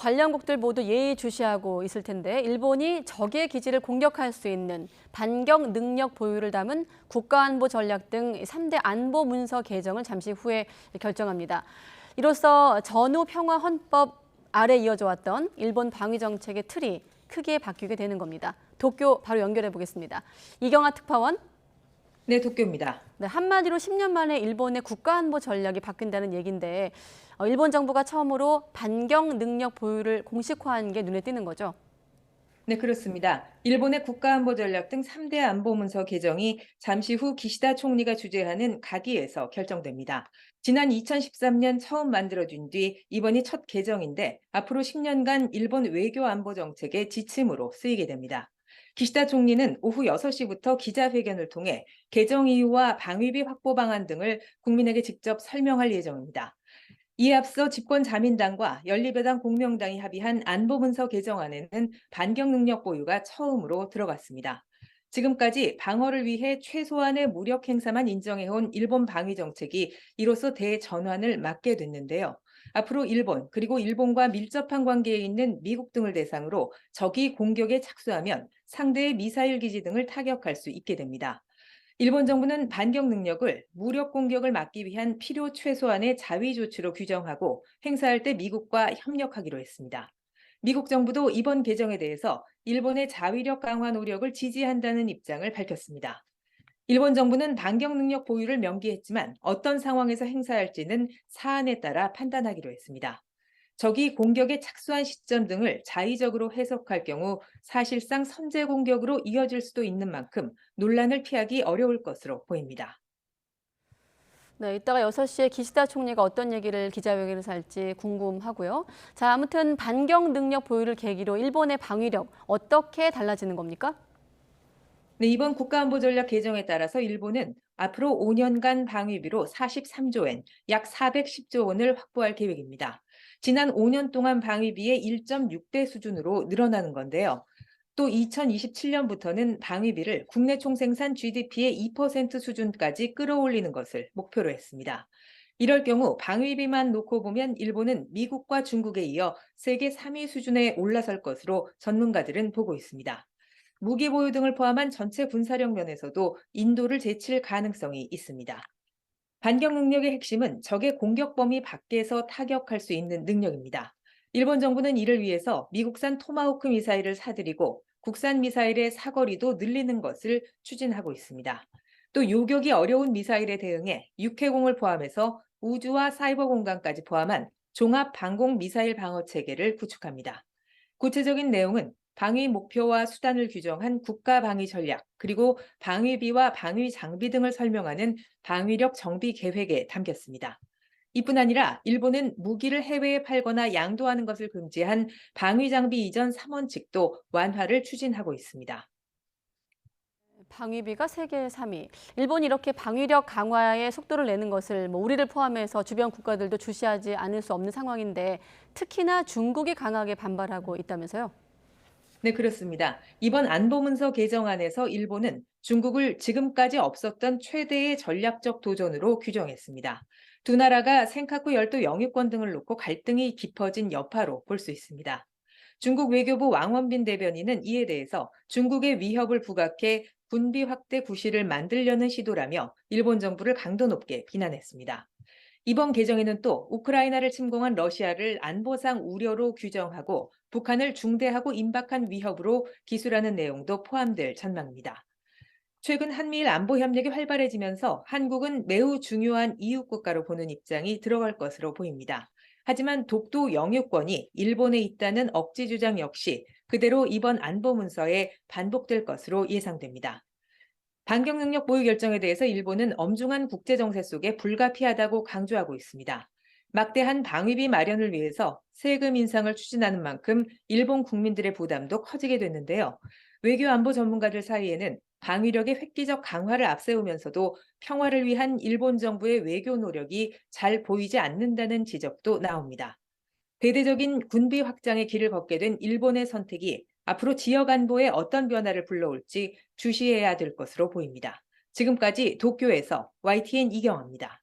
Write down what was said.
관련국들 모두 예의주시하고 있을 텐데 일본이 적의 기지를 공격할 수 있는 반격 능력 보유를 담은 국가안보 전략 등 3대 안보 문서 개정을 잠시 후에 결정합니다. 이로써 전후 평화 헌법 아래 이어져 왔던 일본 방위 정책의 틀이 크게 바뀌게 되는 겁니다. 도쿄 바로 연결해 보겠습니다. 이경아 특파원. 네, 도쿄입니다. 네, 한마디로 10년 만에 일본의 국가안보 전략이 바뀐다는 얘기인데 일본 정부가 처음으로 반격 능력 보유를 공식화한 게 눈에 띄는 거죠. 네, 그렇습니다. 일본의 국가안보 전략 등 3대 안보 문서 개정이 잠시 후 기시다 총리가 주재하는 가기에서 결정됩니다. 지난 2013년 처음 만들어진 뒤 이번이 첫 개정인데 앞으로 10년간 일본 외교 안보 정책의 지침으로 쓰이게 됩니다. 기시다 총리는 오후 6시부터 기자회견을 통해 개정 이유와 방위비 확보 방안 등을 국민에게 직접 설명할 예정입니다. 이에 앞서 집권자민당과 연립여당 공명당이 합의한 안보문서 개정안에는 반격 능력 보유가 처음으로 들어갔습니다. 지금까지 방어를 위해 최소한의 무력 행사만 인정해온 일본 방위 정책이 이로써 대전환을 맞게 됐는데요. 앞으로 일본 그리고 일본과 밀접한 관계에 있는 미국 등을 대상으로 적이 공격에 착수하면 상대의 미사일 기지 등을 타격할 수 있게 됩니다. 일본 정부는 반격 능력을 무력 공격을 막기 위한 필요 최소한의 자위 조치로 규정하고 행사할 때 미국과 협력하기로 했습니다. 미국 정부도 이번 개정에 대해서 일본의 자위력 강화 노력을 지지한다는 입장을 밝혔습니다. 일본 정부는 반격 능력 보유를 명기했지만 어떤 상황에서 행사할지는 사안에 따라 판단하기로 했습니다. 적이 공격에 착수한 시점 등을 자의적으로 해석할 경우 사실상 선제 공격으로 이어질 수도 있는 만큼 논란을 피하기 어려울 것으로 보입니다. 네, 이따가 6시에 기시다 총리가 어떤 얘기를 기자회견에서 할지 궁금하고요. 자, 아무튼 반격 능력 보유를 계기로 일본의 방위력 어떻게 달라지는 겁니까? 네, 이번 국가안보 전략 개정에 따라서 일본은 앞으로 5년간 방위비로 43조 엔, 약 410조 원을 확보할 계획입니다. 지난 5년 동안 방위비의 1.6대 수준으로 늘어나는 건데요. 또 2027년부터는 방위비를 국내 총생산 GDP의 2% 수준까지 끌어올리는 것을 목표로 했습니다. 이럴 경우 방위비만 놓고 보면 일본은 미국과 중국에 이어 세계 3위 수준에 올라설 것으로 전문가들은 보고 있습니다. 무기 보유 등을 포함한 전체 군사력 면에서도 인도를 제칠 가능성이 있습니다. 반격 능력의 핵심은 적의 공격 범위 밖에서 타격할 수 있는 능력입니다. 일본 정부는 이를 위해서 미국산 토마호크 미사일을 사들이고 국산 미사일의 사거리도 늘리는 것을 추진하고 있습니다. 또 요격이 어려운 미사일에 대응해 육해공을 포함해서 우주와 사이버 공간까지 포함한 종합 방공 미사일 방어 체계를 구축합니다. 구체적인 내용은 방위 목표와 수단을 규정한 국가 방위 전략, 그리고 방위비와 방위 장비 등을 설명하는 방위력 정비 계획에 담겼습니다. 이뿐 아니라 일본은 무기를 해외에 팔거나 양도하는 것을 금지한 방위 장비 이전 3원칙도 완화를 추진하고 있습니다. 방위비가 세계 3위. 일본이 이렇게 방위력 강화에 속도를 내는 것을 우리를 포함해서 주변 국가들도 주시하지 않을 수 없는 상황인데 특히나 중국이 강하게 반발하고 있다면서요? 네, 그렇습니다. 이번 안보문서 개정안에서 일본은 중국을 지금까지 없었던 최대의 전략적 도전으로 규정했습니다. 두 나라가 센카쿠 열도 영유권 등을 놓고 갈등이 깊어진 여파로 볼 수 있습니다. 중국 외교부 왕원빈 대변인은 이에 대해서 중국의 위협을 부각해 군비 확대 구실을 만들려는 시도라며 일본 정부를 강도 높게 비난했습니다. 이번 개정에는 또 우크라이나를 침공한 러시아를 안보상 우려로 규정하고 북한을 중대하고 임박한 위협으로 기술하는 내용도 포함될 전망입니다. 최근 한미일 안보 협력이 활발해지면서 한국은 매우 중요한 이웃 국가로 보는 입장이 들어갈 것으로 보입니다. 하지만 독도 영유권이 일본에 있다는 억지 주장 역시 그대로 이번 안보 문서에 반복될 것으로 예상됩니다. 반격 능력 보유 결정에 대해서 일본은 엄중한 국제 정세 속에 불가피하다고 강조하고 있습니다. 막대한 방위비 마련을 위해서 세금 인상을 추진하는 만큼 일본 국민들의 부담도 커지게 됐는데요. 외교 안보 전문가들 사이에는 방위력의 획기적 강화를 앞세우면서도 평화를 위한 일본 정부의 외교 노력이 잘 보이지 않는다는 지적도 나옵니다. 대대적인 군비 확장의 길을 걷게 된 일본의 선택이 앞으로 지역 안보에 어떤 변화를 불러올지 주시해야 될 것으로 보입니다. 지금까지 도쿄에서 YTN 이경아입니다.